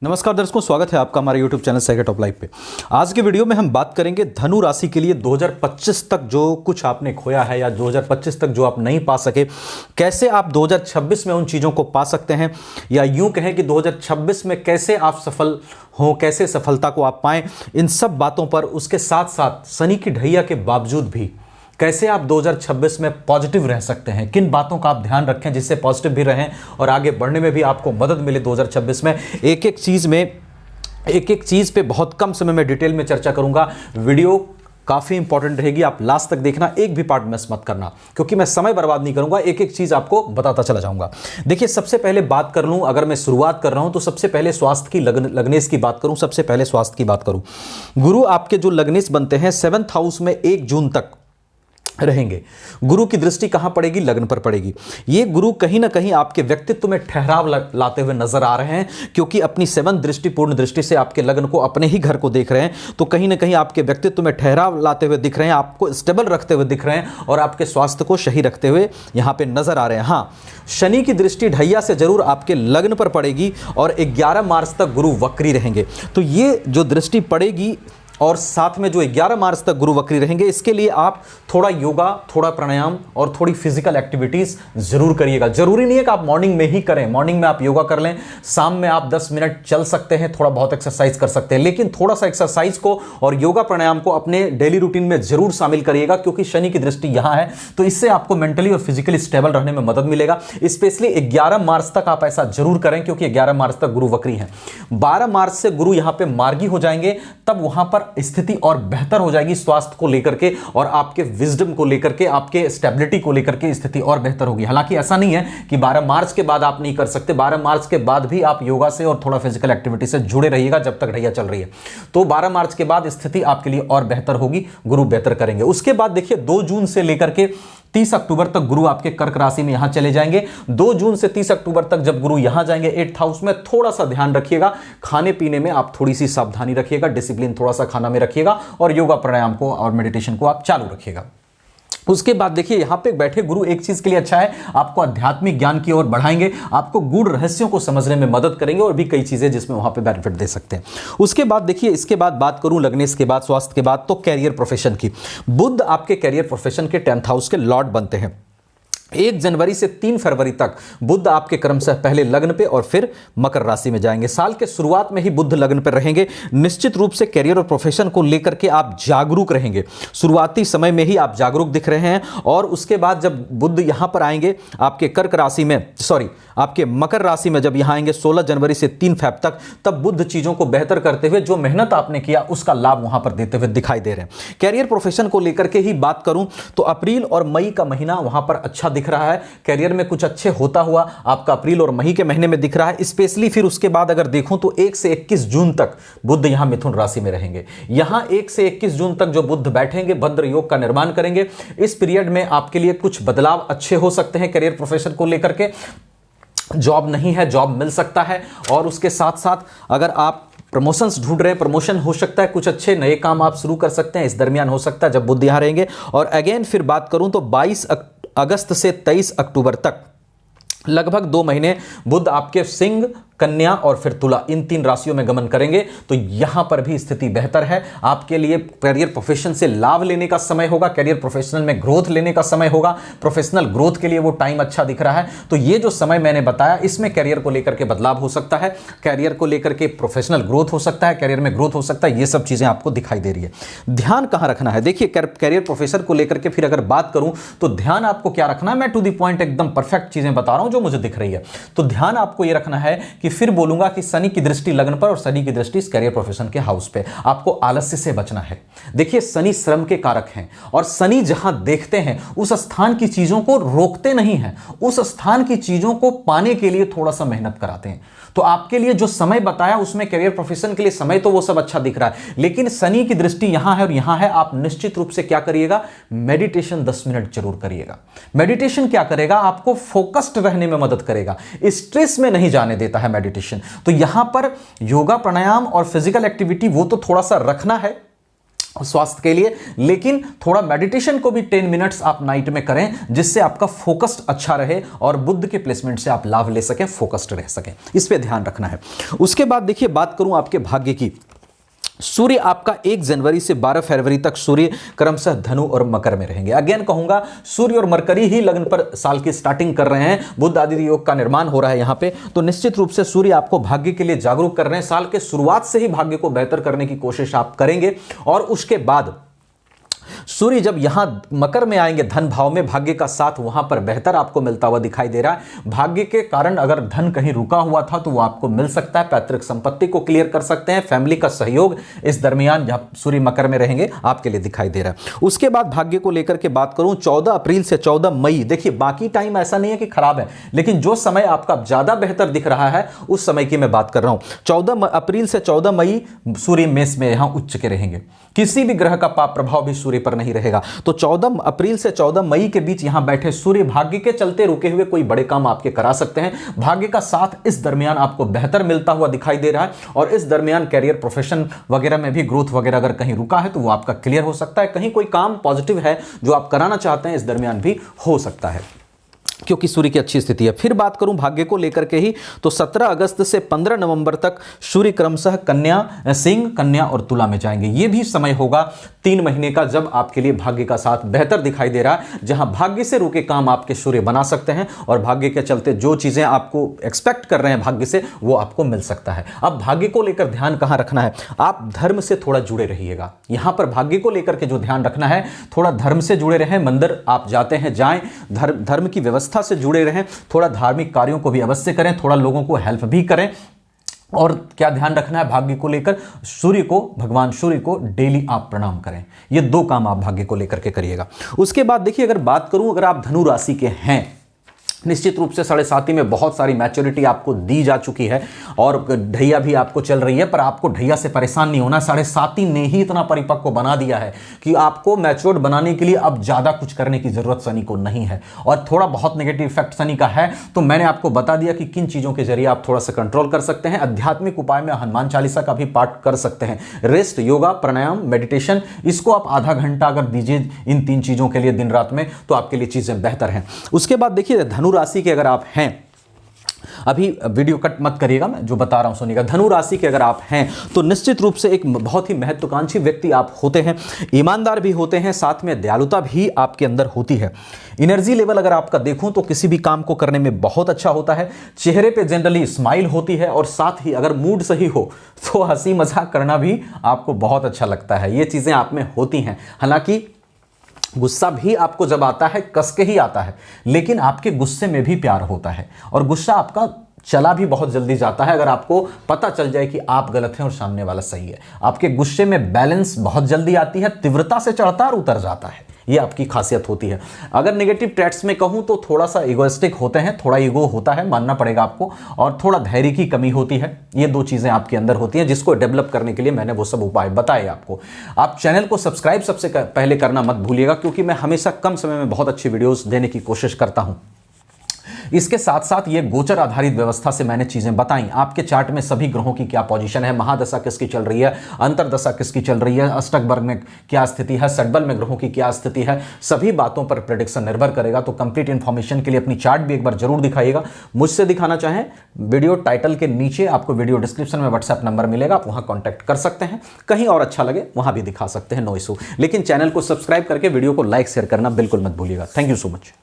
नमस्कार दर्शकों, स्वागत है आपका हमारे YouTube channel secret of life पे। आज के वीडियो में हम बात करेंगे धनु राशि के लिए 2025 तक जो कुछ आपने खोया है या 2025 तक जो आप नहीं पा सके, कैसे आप 2026 में उन चीज़ों को पा सकते हैं, या यूं कहें कि 2026 में कैसे आप सफल हो, कैसे सफलता को आप पाएं। इन सब बातों पर, उसके साथ साथ शनि की ढैया के बावजूद भी कैसे आप 2026 में पॉजिटिव रह सकते हैं, किन बातों का आप ध्यान रखें जिससे पॉजिटिव भी रहें और आगे बढ़ने में भी आपको मदद मिले 2026 में। एक एक चीज़ पे बहुत कम समय में डिटेल में चर्चा करूंगा। वीडियो काफ़ी इंपॉर्टेंट रहेगी, आप लास्ट तक देखना, एक भी पार्ट मिस मत करना, क्योंकि मैं समय बर्बाद नहीं करूंगा, एक एक चीज़ आपको बताता चला जाऊंगा। देखिए, सबसे पहले बात कर लूं, अगर मैं शुरुआत कर रहा हूं तो सबसे पहले स्वास्थ्य की लग्नेश की बात करूं। सबसे पहले स्वास्थ्य की बात करूं, गुरु आपके जो लग्नेश बनते हैं 7th हाउस में 1 जून तक रहेंगे। गुरु की दृष्टि कहां पड़ेगी? लग्न पर पड़ेगी। ये गुरु कहीं ना कहीं आपके व्यक्तित्व में ठहराव लाते हुए नजर आ रहे हैं, क्योंकि अपनी 7th दृष्टि, पूर्ण दृष्टि से आपके लग्न को, अपने ही घर को देख रहे हैं, तो कहीं ना कहीं आपके व्यक्तित्व में ठहराव लाते हुए दिख रहे हैं, आपको स्टेबल रखते हुए दिख रहे हैं और आपके स्वास्थ्य को सही रखते हुए यहां पे नजर आ रहे हैं। हाँ, शनि की दृष्टि ढैया से जरूर आपके लग्न पर पड़ेगी और 11 मार्च तक गुरु वक्री रहेंगे। तो ये जो दृष्टि पड़ेगी और साथ में जो 11 मार्च तक गुरु वक्री रहेंगे, इसके लिए आप थोड़ा योगा, थोड़ा प्राणायाम और थोड़ी फिजिकल एक्टिविटीज जरूर करिएगा। जरूरी नहीं है कि आप मॉर्निंग में ही करें, मॉर्निंग में आप योगा कर लें, शाम में आप 10 मिनट चल सकते हैं, थोड़ा बहुत एक्सरसाइज कर सकते हैं, लेकिन थोड़ा सा एक्सरसाइज को और योगा प्राणायाम को अपने डेली रूटीन में जरूर शामिल करिएगा, क्योंकि शनि की दृष्टि यहां है, तो इससे आपको मेंटली और फिजिकली स्टेबल रहने में मदद मिलेगा। स्पेशली 11 मार्च तक आप ऐसा जरूर करें, क्योंकि 11 मार्च तक गुरु वक्री है। 12 मार्च से गुरु यहां पर मार्गी हो जाएंगे, तब वहां पर स्थिति और बेहतर हो जाएगी स्वास्थ्य को लेकर के और आपके विजडम को लेकर के, आपके स्टेबिलिटी को लेकर के स्थिति और बेहतर होगी। हालांकि ऐसा नहीं है कि 12 मार्च के बाद आप नहीं कर सकते, 12 मार्च के बाद भी आप योगा से और थोड़ा फिजिकल एक्टिविटी से जुड़े रहिएगा जब तक ढैया चल रही है। तो 12 मार्च के बाद स्थिति आपके लिए और बेहतर होगी, गुरु बेहतर करेंगे। उसके बाद देखिए 2 जून से लेकर के 30 अक्टूबर तक गुरु आपके कर्क राशि में यहां चले जाएंगे। 2 जून से 30 अक्टूबर तक जब गुरु यहां जाएंगे 8th हाउस में, थोड़ा सा ध्यान रखिएगा, खाने पीने में आप थोड़ी सी सावधानी रखिएगा, डिसिप्लिन थोड़ा सा खाना में रखिएगा और योगा प्राणायाम को और मेडिटेशन को आप चालू रखिएगा। उसके बाद देखिए, यहां पे बैठे गुरु एक चीज के लिए अच्छा है, आपको आध्यात्मिक ज्ञान की ओर बढ़ाएंगे, आपको गूढ़ रहस्यों को समझने में मदद करेंगे और भी कई चीजें जिसमें वहां पे बेनिफिट दे सकते हैं। उसके बाद देखिए, इसके बाद बात करूं लग्नेश के बाद, स्वास्थ्य के बाद, तो कैरियर प्रोफेशन की। बुध आपके कैरियर प्रोफेशन के 10th हाउस के लॉर्ड बनते हैं। 1 जनवरी से 3 फरवरी तक बुध आपके क्रमशः पहले लग्न पे और फिर मकर राशि में जाएंगे। साल के शुरुआत में ही बुध लग्न पर रहेंगे। निश्चित रूप से कैरियर और प्रोफेशन को लेकर के आप जागरूक रहेंगे, शुरुआती समय में ही आप जागरूक दिख रहे हैं। और उसके बाद जब बुध यहां पर आएंगे आपके कर्क राशि में, आपके मकर राशि में जब यहां आएंगे 16 जनवरी से 3 फेब तक, तब बुध चीजों को बेहतर करते हुए जो मेहनत आपने किया उसका लाभ वहां पर देते हुए दिखाई दे रहे हैं। कैरियर प्रोफेशन को लेकर के ही बात करूं तो अप्रैल और मई का महीना वहां पर अच्छा दिख रहा है, कैरियर में कुछ अच्छे होता हुआ आपका अप्रैल और मई के महीने में दिख रहा है। स्पेशली फिर उसके बाद अगर देखूं तो 1 से 21 जून तक बुध यहां मिथुन राशि में रहेंगे। यहां 1 से 21 जून तक जो बुध बैठेंगे, भद्र योग का निर्माण करेंगे। इस पीरियड में आपके लिए कुछ बदलाव अच्छे हो सकते हैं कैरियर प्रोफेशन को लेकर के। जॉब नहीं है, जॉब मिल सकता है। और उसके साथ साथ अगर आप प्रमोशंस ढूंढ रहे हैं, प्रमोशन हो सकता है, कुछ अच्छे नए काम आप शुरू कर सकते हैं, इस दरमियान हो सकता है जब बुध यहां रहेंगे। और अगेन फिर बात करूं तो 22 अगस्त से 23 अक्टूबर तक लगभग 2 महीने बुध आपके सिंह, कन्या और फिर तुला, इन 3 राशियों में गमन करेंगे। तो यहां पर भी स्थिति बेहतर है आपके लिए। करियर प्रोफेशन से लाभ लेने का समय होगा, करियर प्रोफेशनल में ग्रोथ लेने का समय होगा, प्रोफेशनल ग्रोथ के लिए वो टाइम अच्छा दिख रहा है। तो ये जो समय मैंने बताया, इसमें करियर को लेकर के बदलाव हो सकता है, करियर को लेकर के प्रोफेशनल ग्रोथ हो सकता है, करियर में ग्रोथ हो सकता है, ये सब चीजें आपको दिखाई दे रही है। ध्यान कहां रखना है? देखिए, करियर प्रोफेशन को लेकर के फिर अगर बात करूं तो ध्यान आपको क्या रखना है, मैं टू द पॉइंट एकदम परफेक्ट चीजें बता रहा हूं जो मुझे दिख रही है। तो ध्यान आपको यह रखना है कि फिर बोलूंगा कि शनि की दृष्टि लग्न पर और शनि की दृष्टि इस कैरियर प्रोफेशन के हाउस पे, आपको आलस्य से बचना है। देखिए, शनि श्रम के कारक हैं और शनि जहां देखते हैं उस स्थान की चीजों को रोकते नहीं हैं, उस स्थान की चीजों को पाने के लिए थोड़ा सा मेहनत कराते हैं। तो आपके लिए जो समय बताया उसमें कैरियर प्रोफेशन के लिए समय तो वो सब अच्छा दिख रहा है, लेकिन शनि की दृष्टि यहां है और यहां है। आप निश्चित रूप से क्या करिएगा, मेडिटेशन 10 मिनट जरूर करिएगा। मेडिटेशन क्या करेगा, आपको फोकस्ड रहने में मदद करेगा, स्ट्रेस में नहीं जाने देता है मेडिटेशन। तो यहां पर योगा प्राणायाम और फिजिकल एक्टिविटी वो तो थोड़ा सा रखना है, स्वास्थ्य के लिए। लेकिन थोड़ा मेडिटेशन को भी 10 मिनट्स आप नाइट में करें, जिससे आपका फोकस्ड अच्छा रहे और बुध के प्लेसमेंट से आप लाभ ले सकें, फोकस्ड रह सकें। इस पे ध्यान रखना है। उसके बाद देखिए बात करूं आपके भाग्य की। सूर्य आपका 1 जनवरी से 12 फरवरी तक सूर्य क्रमशः धनु और मकर में रहेंगे। अगेन कहूंगा, सूर्य और मरकरी ही लग्न पर साल की स्टार्टिंग कर रहे हैं, बुध आदित्य योग का निर्माण हो रहा है यहां पे, तो निश्चित रूप से सूर्य आपको भाग्य के लिए जागरूक कर रहे हैं। साल के शुरुआत से ही भाग्य को बेहतर करने की कोशिश आप करेंगे और उसके बाद सूर्य जब यहां मकर में आएंगे धन भाव में, भाग्य का साथ वहां पर बेहतर आपको मिलता हुआ दिखाई दे रहा है। भाग्य के कारण अगर धन कहीं रुका हुआ था तो वो आपको मिल सकता है, पैतृक संपत्ति को क्लियर कर सकते हैं, फैमिली का सहयोग इस दरमियान जब सूर्य मकर में रहेंगे आपके लिए दिखाई दे रहा है। उसके बाद भाग्य को लेकर के बात करूं, 14 अप्रैल से 14 मई, देखिए बाकी टाइम ऐसा नहीं है कि खराब है, लेकिन जो समय आपका ज्यादा बेहतर दिख रहा है उस समय की मैं बात कर रहा हूं। 14 अप्रैल से 14 मई सूर्य मेष में यहां उच्च के रहेंगे, किसी भी ग्रह का पाप प्रभाव भी सूर्य पर नहीं रहेगा। तो 14 अप्रैल से 14 मई के बीच यहां बैठे सूर्य भाग्य के चलते रुके हुए कोई बड़े काम आपके करा सकते हैं। भाग्य का साथ इस दरमियान आपको बेहतर मिलता हुआ दिखाई दे रहा है और इस दरमियान कैरियर प्रोफेशन वगैरह में भी ग्रोथ वगैरह अगर कहीं रुका है तो वो आपका क्लियर हो सकता है। कहीं कोई काम पॉजिटिव है जो आप कराना चाहते हैं, इस दरमियान भी हो सकता है क्योंकि सूर्य की अच्छी स्थिति है। फिर बात करूं भाग्य को लेकर के ही, तो 17 अगस्त से 15 नवंबर तक सूर्य क्रमशः कन्या, सिंह, कन्या और तुला में जाएंगे। यह भी समय होगा 3 महीने का जब आपके लिए भाग्य का साथ बेहतर दिखाई दे रहा है, जहां भाग्य से रुके काम आपके सूर्य बना सकते हैं और भाग्य के चलते जो चीजें आपको एक्सपेक्ट कर रहे हैं भाग्य से वो आपको मिल सकता है। अब भाग्य को लेकर ध्यान कहां रखना है, आप धर्म से थोड़ा जुड़े रहिएगा। यहां पर भाग्य को लेकर के जो ध्यान रखना है, थोड़ा धर्म से जुड़े रहें, मंदिर आप जाते हैं जाएं, धर्म की व्यवस्था से जुड़े रहें, थोड़ा धार्मिक कार्यों को भी अवश्य करें, थोड़ा लोगों को हेल्प भी करें। और क्या ध्यान रखना है भाग्य को लेकर, सूर्य को, भगवान सूर्य को डेली आप प्रणाम करें। ये 2 काम आप भाग्य को लेकर के करिएगा। उसके बाद देखिए, अगर बात करूं, अगर आप धनु राशि के हैं, निश्चित रूप से 7.5 में बहुत सारी मैच्योरिटी आपको दी जा चुकी है और ढैया भी आपको चल रही है, पर आपको ढैया से परेशान नहीं होना। 7.5 ने ही इतना परिपक्व बना दिया है कि आपको मैच्योर्ड बनाने के लिए अब ज्यादा कुछ करने की जरूरत शनि को नहीं है। और थोड़ा बहुत नेगेटिव इफेक्ट शनि का है, तो मैंने आपको बता दिया कि किन चीजों के जरिए आप थोड़ा सा कंट्रोल कर सकते हैं। आध्यात्मिक उपाय में हनुमान चालीसा का भी पाठ कर सकते हैं। रेस्ट, योगा, प्राणायाम, मेडिटेशन, इसको आप आधा घंटा अगर दीजिए इन 3 चीजों के लिए दिन रात में, तो आपके लिए चीजें बेहतर हैं। उसके बाद देखिए, धनु राशि के अगर आप हैं, अभी वीडियो कट मत करिएगा, मैं जो बता रहा हूं सुनिएगा। धनु राशि के अगर आप हैं तो निश्चित रूप से एक बहुत ही महत्वाकांक्षी व्यक्ति आप होते हैं, ईमानदार भी होते हैं, साथ में दयालुता भी आपके अंदर होती है। एनर्जी लेवल अगर आपका देखूं तो किसी भी काम को करने में बहुत अच्छा होता है। चेहरे पे जनरली स्माइल होती है और साथ ही अगर मूड सही हो तो हंसी मजाक करना भी आपको बहुत अच्छा लगता है। ये चीजें आप में होती हैं। हालांकि गुस्सा भी आपको जब आता है कस के ही आता है, लेकिन आपके गुस्से में भी प्यार होता है और गुस्सा आपका चला भी बहुत जल्दी जाता है अगर आपको पता चल जाए कि आप गलत हैं और सामने वाला सही है। आपके गुस्से में बैलेंस बहुत जल्दी आती है, तीव्रता से चढ़ता और उतर जाता है, ये आपकी खासियत होती है। अगर नेगेटिव ट्रेट्स में कहूं तो थोड़ा सा इगोइस्टिक होते हैं, थोड़ा ईगो होता है, मानना पड़ेगा आपको, और थोड़ा धैर्य की कमी होती है। ये 2 चीजें आपके अंदर होती हैं, जिसको डेवलप करने के लिए मैंने वो सब उपाय बताए आपको। आप चैनल को सब्सक्राइब सबसे पहले करना मत भूलिएगा, क्योंकि मैं हमेशा कम समय में बहुत अच्छी वीडियोस देने की कोशिश करता हूं। इसके साथ साथ ये गोचर आधारित व्यवस्था से मैंने चीजें बताई। आपके चार्ट में सभी ग्रहों की क्या पोजीशन है, महादशा किसकी चल रही है, अंतरदशा किसकी चल रही है, अष्टक वर्ग में क्या स्थिति है, षड्बल में ग्रहों की क्या स्थिति है, सभी बातों पर प्रेडिक्शन निर्भर करेगा। तो कंप्लीट इंफॉर्मेशन के लिए अपनी चार्ट भी एक बार जरूर दिखाइएगा। मुझसे दिखाना चाहें, वीडियो टाइटल के नीचे आपको वीडियो डिस्क्रिप्शन में व्हाट्सएप नंबर मिलेगा, आप वहां कॉन्टैक्ट कर सकते हैं। कहीं और अच्छा लगे वहां भी दिखा सकते हैं, नो इशू। लेकिन चैनल को सब्सक्राइब करके वीडियो को लाइक शेयर करना बिल्कुल मत भूलिएगा। Thank you so much.